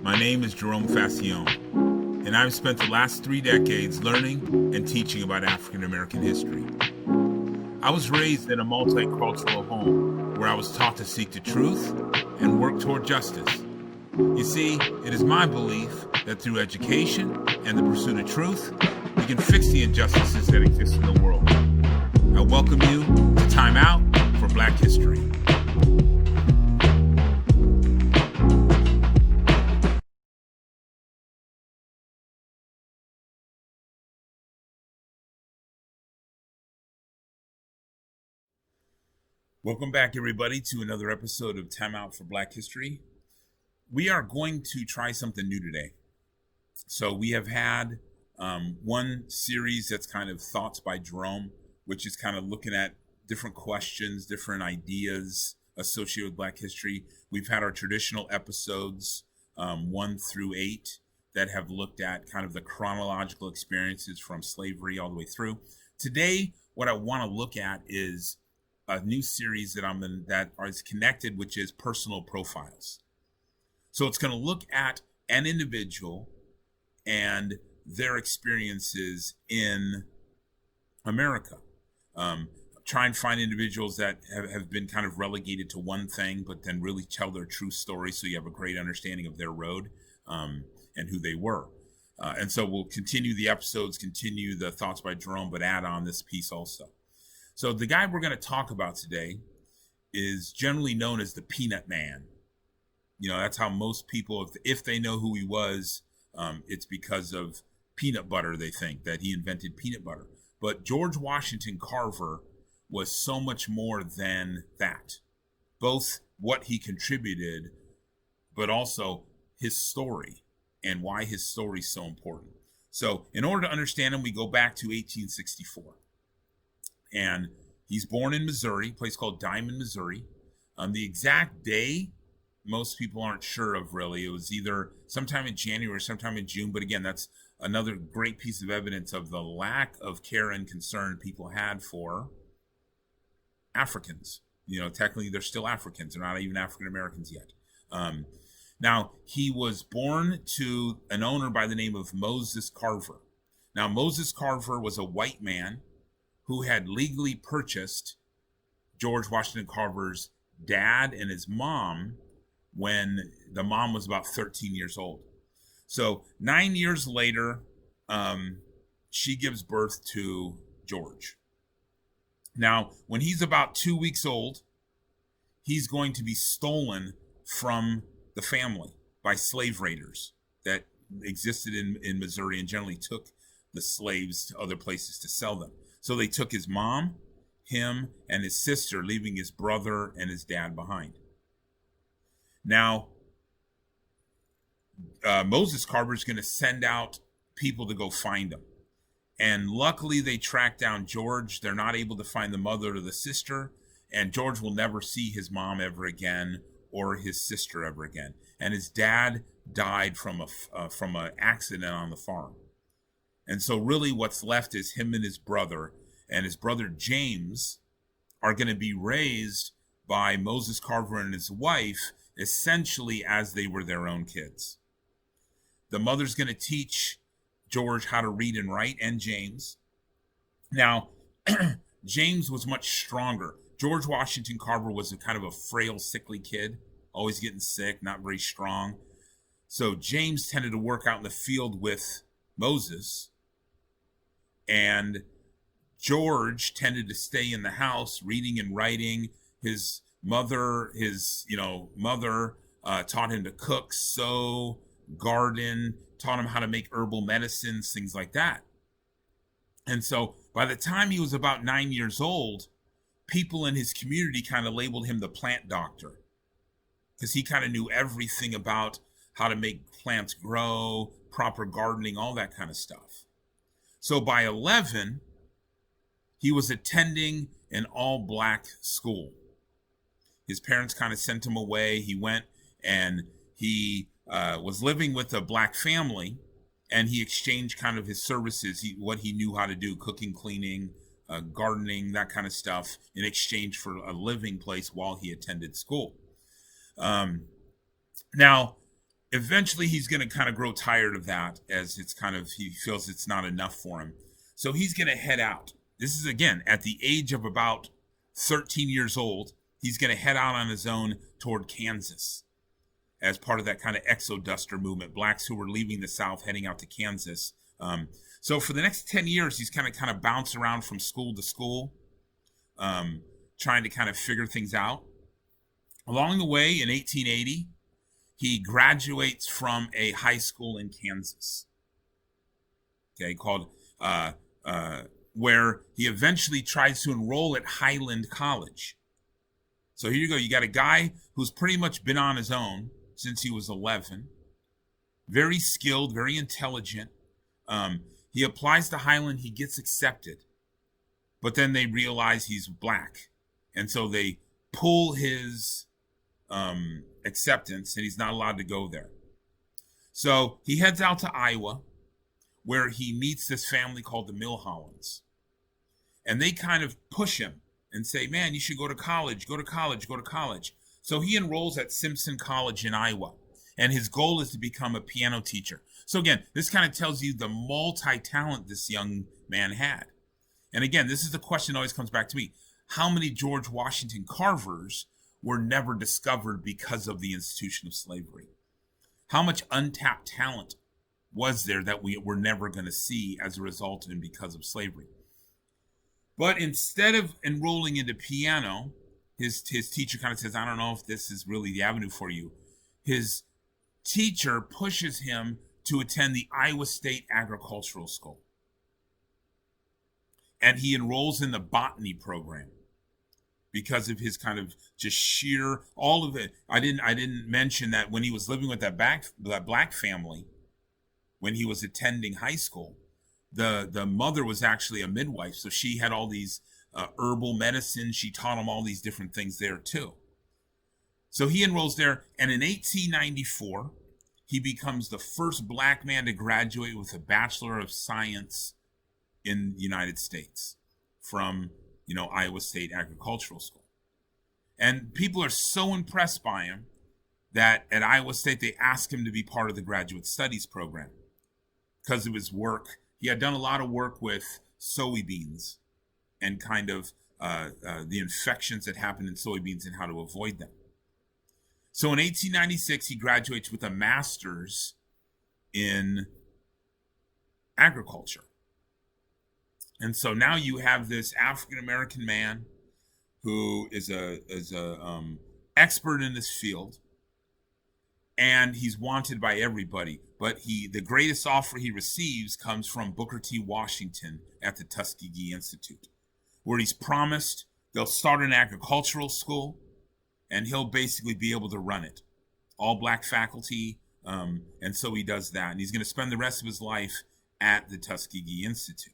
My name is Jerome Fascione, and I've spent the last 3 decades learning and teaching about African American history. I was raised in a multicultural home where I was taught to seek the truth and work toward justice. You see, it is my belief that through education and the pursuit of truth, we can fix the injustices that exist in the world. I welcome you to Time Out for Black History. Welcome back, everybody, to another episode of Time Out for Black History. We are going to try something new today. So we have had one series that's kind of Thoughts by Jerome, which is kind of looking at different questions, different ideas associated with Black history. We've had our traditional episodes, 1 through 8, that have looked at kind of the chronological experiences from slavery all the way through. Today, what I want to look at is a new series that I'm in that is connected, which is personal profiles. So it's going to look at an individual and their experiences in America. Try and find individuals that have been kind of relegated to one thing, but then really tell their true story so you have a great understanding of their road and who they were. And so we'll continue the episodes, continue the Thoughts by Jerome, but add on this piece also. So the guy we're going to talk about today is generally known as the Peanut Man. You know, that's how most people, if they know who he was, it's because of peanut butter, they think, that he invented peanut butter. But George Washington Carver was so much more than that. Both what he contributed, but also his story and why his story is so important. So in order to understand him, we go back to 1864. And he's born in Missouri, a place called Diamond, Missouri. The exact day, most people aren't sure of, really. It was either sometime in January or sometime in June. But again, that's another great piece of evidence of the lack of care and concern people had for Africans. You know, technically, they're still Africans. They're not even African Americans yet. Now, he was born to an owner by the name of Moses Carver. Now, Moses Carver was a white man who had legally purchased George Washington Carver's dad and his mom when the mom was about 13 years old. So 9 years later, she gives birth to George. Now, when he's about 2 weeks old, he's going to be stolen from the family by slave raiders that existed in Missouri and generally took the slaves to other places to sell them. So they took his mom, him, and his sister, leaving his brother and his dad behind. Now, Moses Carver is going to send out people to go find him. And luckily, they track down George. They're not able to find the mother or the sister. And George will never see his mom ever again or his sister ever again. And his dad died from an accident on the farm. And so really what's left is him and his brother James are going to be raised by Moses Carver and his wife essentially as they were their own kids. The mother's going to teach George how to read and write, and James. Now, James was much stronger. George Washington Carver was a kind of a frail, sickly kid, always getting sick, not very strong. So James tended to work out in the field with Moses, and George tended to stay in the house reading and writing. His mother taught him to cook, sew, garden, taught him how to make herbal medicines, things like that. And so by the time he was about 9 years old, people in his community kind of labeled him the plant doctor because he kind of knew everything about how to make plants grow, proper gardening, all that kind of stuff. So by 11, he was attending an all-black school. His parents kind of sent him away. He went and he was living with a black family, and he exchanged kind of his services, what he knew how to do, cooking, cleaning, gardening, that kind of stuff, in exchange for a living place while he attended school. Now, eventually he's going to kind of grow tired of that, as he feels it's not enough for him. So he's going to head out. This is, again, at the age of about 13 years old. He's going to head out on his own toward Kansas as part of that kind of exoduster movement, blacks who were leaving the South heading out to Kansas. So for the next 10 years, he's kind of bounced around from school to school, trying to kind of figure things out. Along the way, in 1880, he graduates from a high school in Kansas, called where he eventually tries to enroll at Highland College. So here you go. You got a guy who's pretty much been on his own since he was 11, very skilled, very intelligent. He applies to Highland. He gets accepted, but then they realize he's black, and so they pull his acceptance, and he's not allowed to go there. So he heads out to Iowa, where he meets this family called the Milhollands, and they kind of push him and say, man, you should go to college, go to college, go to college. So he enrolls at Simpson College in Iowa, and his goal is to become a piano teacher. So again, this kind of tells you the multi-talent this young man had. And again, this is the question that always comes back to me. How many George Washington Carvers were never discovered because of the institution of slavery? How much untapped talent was there that we were never going to see as a result and because of slavery? But instead of enrolling into piano, his teacher kind of says, I don't know if this is really the avenue for you. His teacher pushes him to attend the Iowa State Agricultural School. And he enrolls in the botany program because of his kind of just sheer, all of it. I didn't mention that when he was living with that black family, when he was attending high school, the mother was actually a midwife, so she had all these herbal medicines. She taught him all these different things there too. So he enrolls there, and in 1894, he becomes the first black man to graduate with a Bachelor of Science in the United States from, Iowa State Agricultural School. And people are so impressed by him that at Iowa State, they asked him to be part of the graduate studies program because of his work. He had done a lot of work with soybeans and kind of the infections that happen in soybeans and how to avoid them. So in 1896, he graduates with a master's in agriculture. And so now you have this African-American man who is a expert in this field, and he's wanted by everybody. But the greatest offer he receives comes from Booker T. Washington at the Tuskegee Institute, where he's promised they'll start an agricultural school, and he'll basically be able to run it. All black faculty, and so he does that. And he's going to spend the rest of his life at the Tuskegee Institute.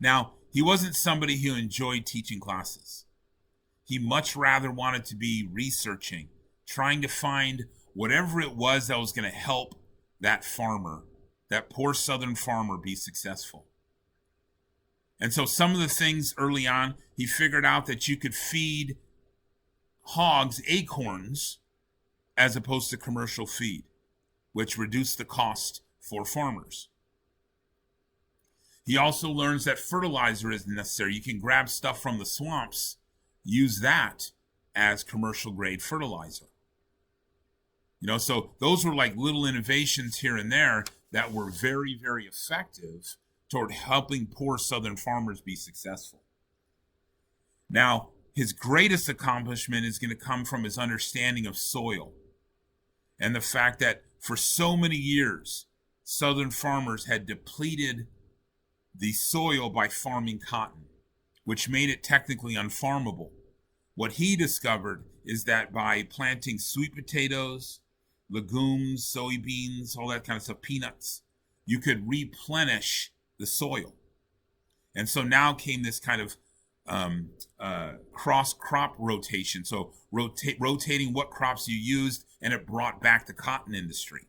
Now, he wasn't somebody who enjoyed teaching classes. He much rather wanted to be researching, trying to find whatever it was that was going to help that farmer, that poor Southern farmer, be successful. And so some of the things early on, he figured out that you could feed hogs acorns as opposed to commercial feed, which reduced the cost for farmers. He also learns that fertilizer isn't necessary. You can grab stuff from the swamps, use that as commercial grade fertilizer. So those were like little innovations here and there that were very, very effective toward helping poor Southern farmers be successful. Now, his greatest accomplishment is going to come from his understanding of soil and the fact that for so many years, Southern farmers had depleted the soil by farming cotton, which made it technically unfarmable. What he discovered is that by planting sweet potatoes, legumes, soybeans, all that kind of stuff, peanuts, you could replenish the soil. And so now came this kind of cross crop rotation. So rotating what crops you used, and it brought back the cotton industry.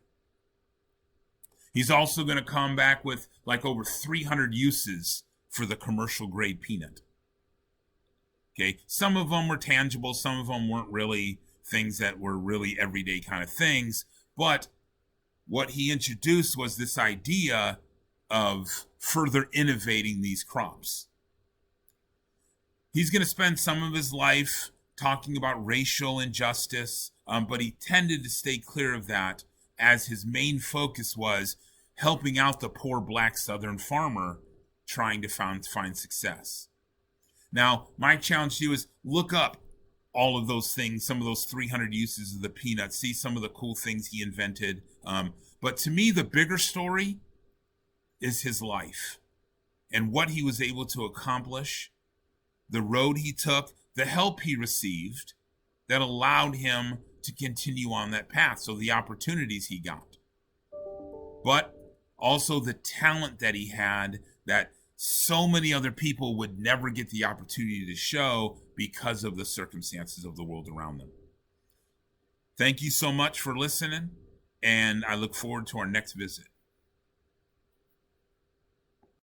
He's also going to come back with like over 300 uses for the commercial grade peanut. Okay, some of them were tangible, some of them weren't really things that were really everyday kind of things, but what he introduced was this idea of further innovating these crops. He's going to spend some of his life talking about racial injustice, but he tended to stay clear of that, as his main focus was helping out the poor black Southern farmer trying to find success. Now, my challenge to you is look up all of those things, some of those 300 uses of the peanut, see some of the cool things he invented. But to me, the bigger story is his life and what he was able to accomplish, the road he took, the help he received that allowed him to continue on that path. So the opportunities he got, but also the talent that he had that so many other people would never get the opportunity to show because of the circumstances of the world around them. Thank you so much for listening, and I look forward to our next visit.